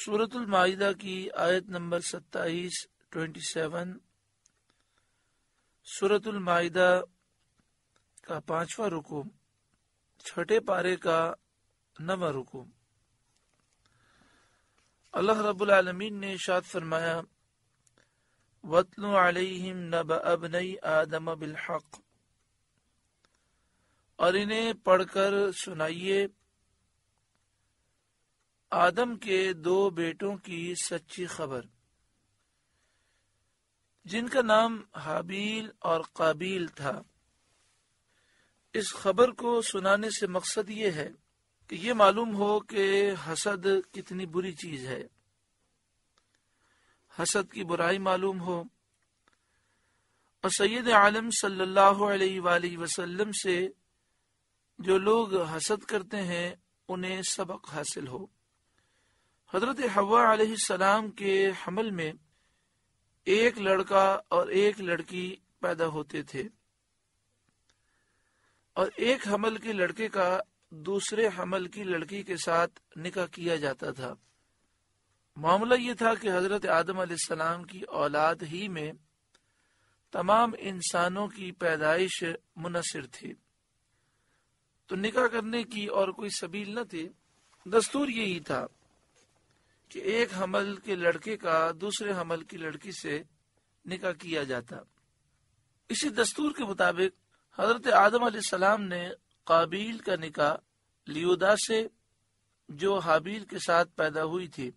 سورۃ المائدہ کی آیت نمبر 27 سورۃ المائدہ کا 5واں رکوع، چھٹے پارے کا 9واں رکوع۔ اللہ رب العالمین نے ارشاد فرمایا، وَاتْلُ عَلَيْهِمْ نَبَأَ ابْنَيْ آدَمَ بِالْحَقِّ، اور انہیں پڑھ کر سنائیے آدم کے 2 بیٹوں کی سچی خبر، جن کا نام حابیل اور قابیل تھا۔ اس خبر کو سنانے سے مقصد یہ ہے کہ یہ معلوم ہو کہ حسد کتنی بری چیز ہے، حسد کی برائی معلوم ہو، اور سید عالم صلی اللہ علیہ وآلہ وسلم سے جو لوگ حسد کرتے ہیں انہیں سبق حاصل ہو۔ حضرت حوا علیہ السلام کے حمل میں ایک لڑکا اور ایک لڑکی پیدا ہوتے تھے، اور ایک حمل کے لڑکے کا دوسرے حمل کی لڑکی کے ساتھ نکاح کیا جاتا تھا۔ معاملہ یہ تھا کہ حضرت آدم علیہ السلام کی اولاد ہی میں تمام انسانوں کی پیدائش منحصر تھی، تو نکاح کرنے کی اور کوئی سبیل نہ تھی۔ دستور یہی تھا کہ ایک حمل کے لڑکے کا دوسرے حمل کی لڑکی سے نکاح کیا جاتا۔ اسی دستور کے مطابق حضرت آدم علیہ السلام نے قابیل کا نکاح لیودا سے جو حابیل کے ساتھ پیدا ہوئی تھی،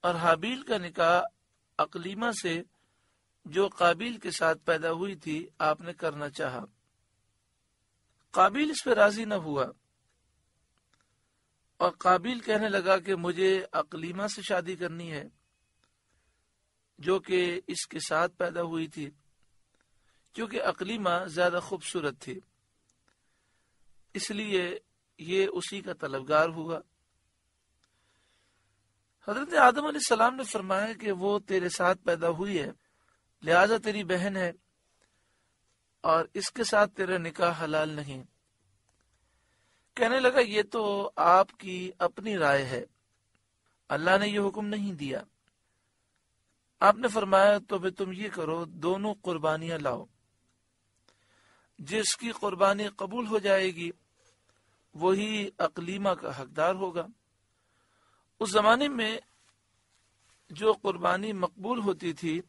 اور حابیل کا نکاح اقلیمہ سے جو قابیل کے ساتھ پیدا ہوئی تھی آپ نے کرنا چاہا۔ قابیل اس پہ راضی نہ ہوا، اور قابیل کہنے لگا کہ مجھے اقلیمہ سے شادی کرنی ہے جو کہ اس کے ساتھ پیدا ہوئی تھی، کیونکہ اقلیمہ زیادہ خوبصورت تھی، اس لیے یہ اسی کا طلبگار ہوا۔ حضرت آدم علیہ السلام نے فرمایا کہ وہ تیرے ساتھ پیدا ہوئی ہے، لہذا تیری بہن ہے، اور اس کے ساتھ تیرا نکاح حلال نہیں۔ کہنے لگا یہ تو آپ کی اپنی رائے ہے، اللہ نے یہ حکم نہیں دیا۔ آپ نے فرمایا تو پھر تم یہ کرو، دونوں قربانیاں لاؤ، جس کی قربانی قبول ہو جائے گی وہی اقلیمہ کا حقدار ہوگا۔ اس زمانے میں جو قربانی مقبول ہوتی تھی،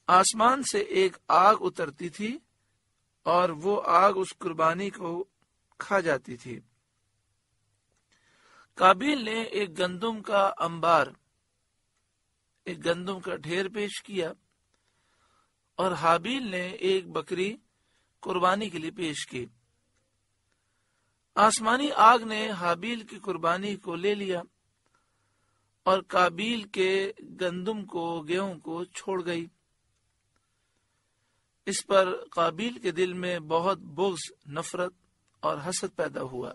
آسمان سے ایک آگ اترتی تھی اور وہ آگ اس قربانی کو کھا جاتی تھی۔ قابیل نے ایک گندم کا انبار، ایک گندم کا ڈھیر پیش کیا، اور حابیل نے ایک بکری قربانی کے لیے پیش کی۔ آسمانی آگ نے حابیل کی قربانی کو لے لیا اور قابیل کے گندم کو، گیہوں کو چھوڑ گئی۔ اس پر قابیل کے دل میں بہت بغض، نفرت اور حسد پیدا ہوا۔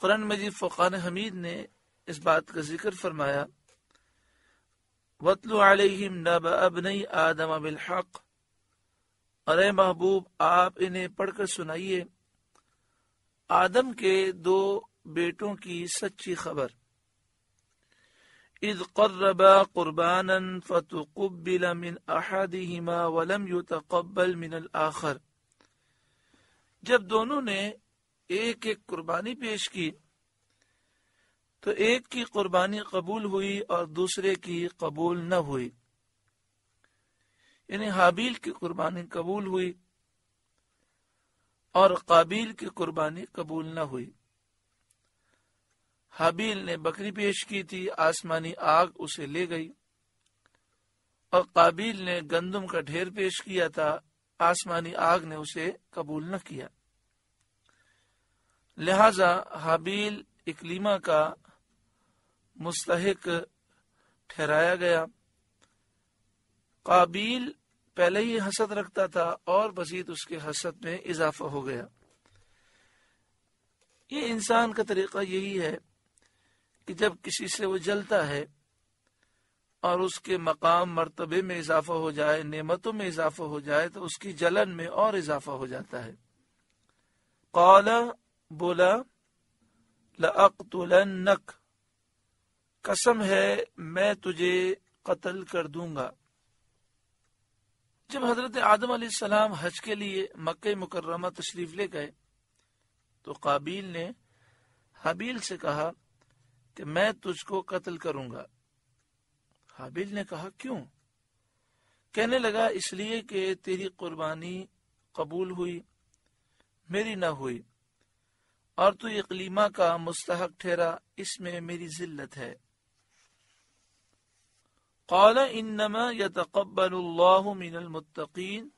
قرآن مجید فرقان حمید نے اس بات کا ذکر فرمایا، وَاتْلُ عَلَيْهِمْ نَبَأَ ابْنَيْ آدَمَ بِالْحَقِّ، اور اے محبوب آپ انہیں پڑھ کر سنائیے آدم کے 2 بیٹوں کی سچی خبر۔ اذ قربا قربانا فتقبل من احدهما ولم يتقبل من الاخر، جب دونوں نے ایک ایک قربانی پیش کی تو ایک کی قربانی قبول ہوئی اور دوسرے کی قبول نہ ہوئی، یعنی حابیل کی قربانی قبول ہوئی اور قابیل کی قربانی قبول نہ ہوئی۔ حابیل نے بکری پیش کی تھی، آسمانی آگ اسے لے گئی، اور قابیل نے گندم کا ڈھیر پیش کیا تھا، آسمانی آگ نے اسے قبول نہ کیا۔ لہذا حابیل اقلیمہ کا مستحق ٹھہرایا گیا۔ قابیل پہلے ہی حسد رکھتا تھا اور مزید اس کے حسد میں اضافہ ہو گیا۔ یہ انسان کا طریقہ یہی ہے کہ جب کسی سے وہ جلتا ہے اور اس کے مقام مرتبے میں اضافہ ہو جائے، نعمتوں میں اضافہ ہو جائے، تو اس کی جلن میں اور اضافہ ہو جاتا ہے۔ قال، بولا، لَأَقْتُلَنَّكَ، قسم ہے میں تجھے قتل کر دوں گا۔ جب حضرت آدم علیہ السلام حج کے لیے مکہ مکرمہ تشریف لے گئے تو قابیل نے حابیل سے کہا کہ میں تجھ کو قتل کروں گا۔ حابیل نے کہا کیوں؟ کہنے لگا اس لیے کہ تیری قربانی قبول ہوئی، میری نہ ہوئی، اور تو اقلیمہ کا مستحق ٹھہرا، اس میں میری ذلت ہے۔ قال انما يتقبل الله من المتقین،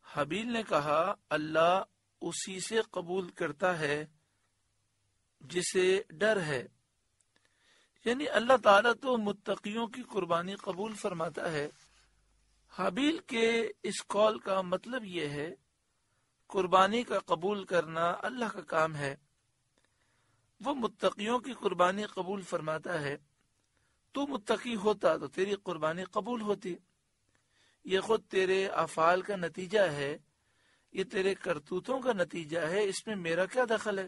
حابیل نے کہا اللہ اسی سے قبول کرتا ہے جسے ڈر ہے، یعنی اللہ تعالیٰ تو متقیوں کی قربانی قبول فرماتا ہے۔ حابیل کے اس قول کا مطلب یہ ہے قربانی کا قبول کرنا اللہ کا کام ہے، وہ متقیوں کی قربانی قبول فرماتا ہے، تو متقی ہوتا تو تیری قربانی قبول ہوتی، یہ خود تیرے افعال کا نتیجہ ہے، یہ تیرے کرتوتوں کا نتیجہ ہے، اس میں میرا کیا دخل ہے؟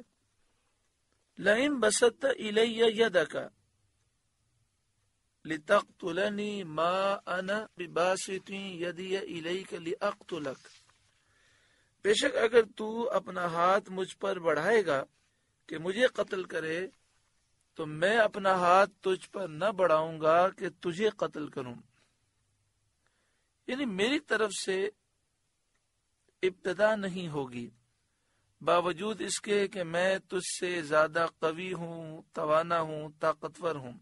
لئن بسطت الی یدک لتقتلنی ما انا بباسط یدی الیک لاقتلک، بے شک اگر تو اپنا ہاتھ مجھ پر بڑھائے گا کہ مجھے قتل کرے تو میں اپنا ہاتھ تجھ پر نہ بڑھاؤں گا کہ تجھے قتل کروں، یعنی میری طرف سے ابتدا نہیں ہوگی، باوجود اس کے کہ میں تجھ سے زیادہ قوی ہوں، توانا ہوں، طاقتور ہوں۔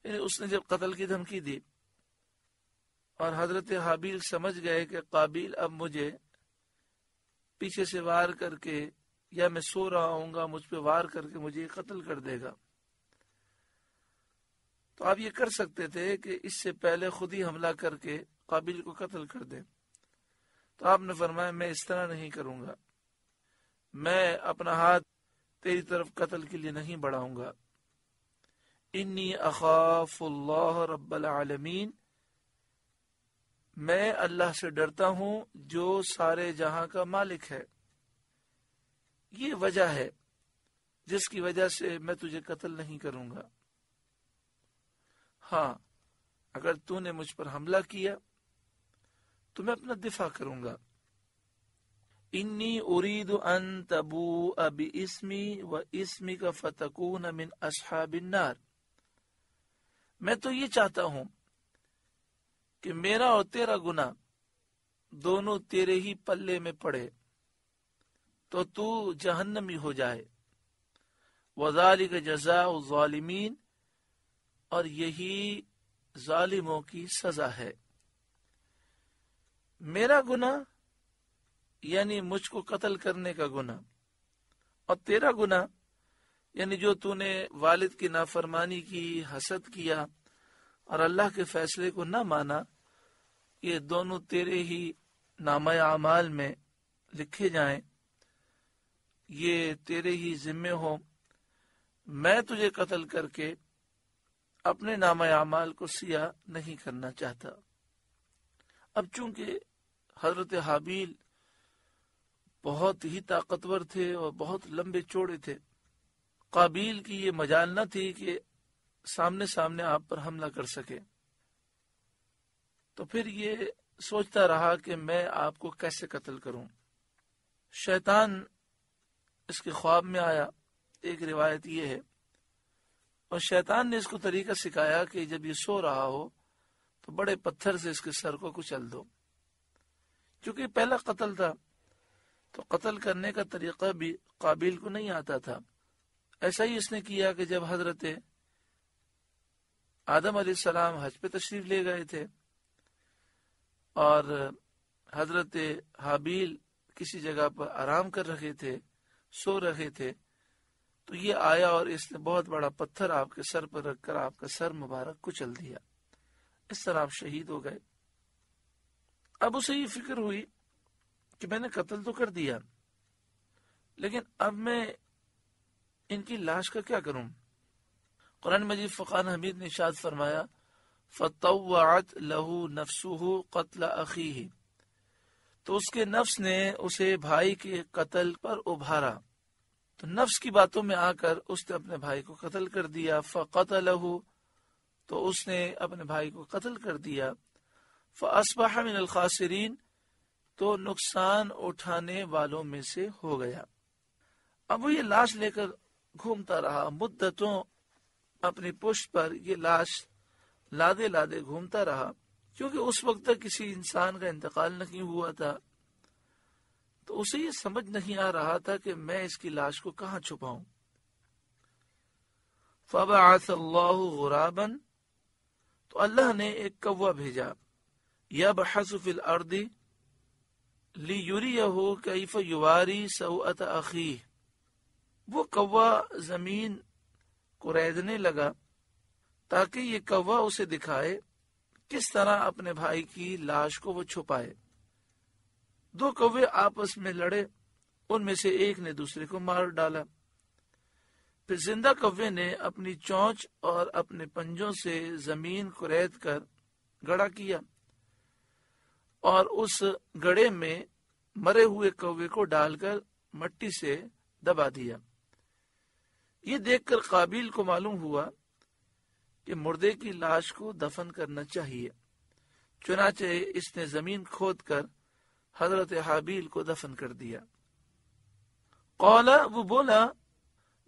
یعنی اس نے جب قتل کی دھمکی دی اور حضرت حابیل سمجھ گئے کہ قابیل اب مجھے پیچھے سے وار کر کے یا میں سو رہا ہوں گا مجھ پہ وار کر کے مجھے قتل کر دے گا، تو آپ یہ کر سکتے تھے کہ اس سے پہلے خود ہی حملہ کر کے قابیل کو قتل کر دیں، تو آپ نے فرمایا میں اس طرح نہیں کروں گا، میں اپنا ہاتھ تیری طرف قتل کے لیے نہیں بڑھاؤں گا۔ انی اخاف اللہ رب العالمین، میں اللہ سے ڈرتا ہوں جو سارے جہاں کا مالک ہے، یہ وجہ ہے جس کی وجہ سے میں تجھے قتل نہیں کروں گا، ہاں اگر تو نے مجھ پر حملہ کیا تو میں اپنا دفاع کروں گا۔ انی ارید ان تبوء باسمی و اسمک فتکون من اصحاب النار، میں تو یہ چاہتا ہوں کہ میرا اور تیرا گناہ دونوں تیرے ہی پلے میں پڑے تو تو جہنمی ہو جائے، وذالک جزاء الظالمین، اور یہی ظالموں کی سزا ہے۔ میرا گناہ یعنی مجھ کو قتل کرنے کا گناہ، اور تیرا گناہ یعنی جو تو نے والد کی نافرمانی کی، حسد کیا اور اللہ کے فیصلے کو نہ مانا، یہ دونوں تیرے ہی نامہ اعمال میں لکھے جائیں، یہ تیرے ہی ذمے ہو، میں تجھے قتل کر کے اپنے نامہ اعمال کو سیاہ نہیں کرنا چاہتا۔ اب چونکہ حضرت حابیل بہت ہی طاقتور تھے اور بہت لمبے چوڑے تھے، قابیل کی یہ مجال نہ تھی کہ سامنے سامنے آپ پر حملہ کر سکے، تو پھر یہ سوچتا رہا کہ میں آپ کو کیسے قتل کروں۔ شیطان اس کے خواب میں آیا، ایک روایت یہ ہے، اور شیطان نے اس کو طریقہ سکھایا کہ جب یہ سو رہا ہو تو بڑے پتھر سے اس کے سر کو کچل دو، کیونکہ پہلا قتل تھا تو قتل کرنے کا طریقہ بھی قابیل کو نہیں آتا تھا۔ ایسا ہی اس نے کیا کہ جب حضرت آدم علیہ السلام حج پہ تشریف لے گئے تھے اور حضرت حابیل کسی جگہ پر آرام کر رہے تھے، سو رہے تھے، تو یہ آیا اور اس نے بہت بڑا پتھر آپ کے سر پر رکھ کر آپ کا سر مبارک کچل دیا، اس طرح آپ شہید ہو گئے۔ اب اسے یہ فکر ہوئی کہ میں نے قتل تو کر دیا، لیکن اب میں ان کی لاش کا کیا کروں؟ قرآن مجید فقان حمید نے ارشاد فرمایا فطوعت له نفسه قتل اخیہ، تو اس کے نفس نے اسے بھائی کے قتل پر ابھارا، تو نفس کی باتوں میں آ کر اس نے اپنے بھائی کو قتل کر دیا. فقتلہ، تو اس نے اپنے بھائی کو قتل کر دیا. فاصبح من الخاسرین، تو نقصان اٹھانے والوں میں سے ہو گیا. اب وہ یہ لاش لے کر گھومتا رہا مدتوں، اپنی پشت پر یہ لاش لادے لادے گھومتا رہا، کیونکہ اس وقت تک کسی انسان کا انتقال نہیں ہوا تھا. تو اسے یہ سمجھ نہیں آ رہا تھا کہ میں اس کی لاش کو کہاں چھپاؤں. فبعث اللہ غرابا، تو اللہ نے ایک کوا بھیجا. یبحث فی الارض لیریہ کیف یواری سوءۃ اخیہ، وہ کوا زمین کو ریزنے لگا تاکہ یہ کوا اسے دکھائے کس طرح اپنے بھائی کی لاش کو وہ چھپائے. دو کوے آپس میں لڑے، ان میں سے ایک نے دوسرے کو مار ڈالا. پھر زندہ کوے نے اپنی چونچ اور اپنے پنجوں سے زمین کو رید کر گڑا کیا اور اس گڑے میں مرے ہوئے کوے کو ڈال کر مٹی سے دبا دیا. یہ دیکھ کر قابیل کو معلوم ہوا کہ مردے کی لاش کو دفن کرنا چاہیے، چنانچہ اس نے زمین کھود کر حضرت حابیل کو دفن کر دیا. قال، وہ بولا،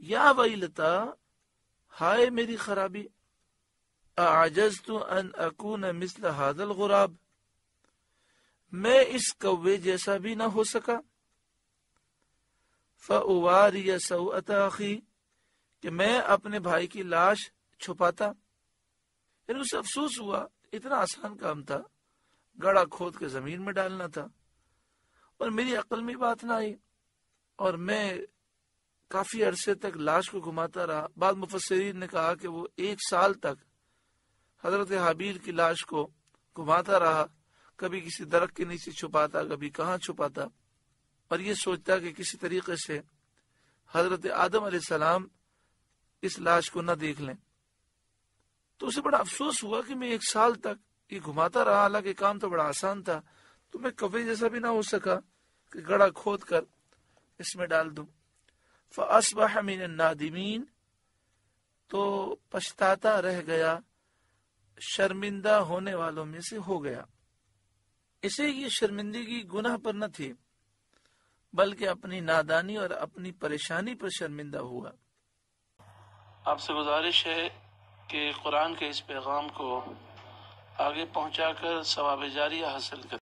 یا ویلتا، ہائے میری خرابی، اعجزت ان اکون مثل هذا الغراب، میں اس کوے جیسا بھی نہ ہو سکا. فاواری سوءۃ اخی، کہ میں اپنے بھائی کی لاش چھپاتا. یعنی اسے افسوس ہوا، اتنا آسان کام تھا، گڑا کھود کے زمین میں ڈالنا تھا، اور میری عقل میں بات نہ آئی، اور میں کافی عرصے تک لاش کو گھماتا رہا. بعض مفسرین نے کہا کہ وہ 1 سال تک حضرت حابیل کی لاش کو گھماتا رہا، کبھی کسی درخت کے نیچے چھپاتا، کبھی کہاں چھپاتا، اور یہ سوچتا کہ کسی طریقے سے حضرت آدم علیہ السلام اس لاش کو نہ دیکھ لیں. تو اسے بڑا افسوس ہوا کہ میں 1 سال تک یہ گھماتا رہا، حالانکہ کام تو بڑا آسان تھا، تو میں کوے جیسا بھی نہ ہو سکا کہ گڑا کھود کر اس میں ڈال دوں. فاصبح من النادمین، تو پچھتاتا رہ گیا، شرمندہ ہونے والوں میں سے ہو گیا. اسے یہ شرمندگی گناہ پر نہ تھی، بلکہ اپنی نادانی اور اپنی پریشانی پر شرمندہ ہوا. آپ سے گزارش ہے کہ قرآن کے اس پیغام کو آگے پہنچا کر ثواب جاریہ حاصل کریں.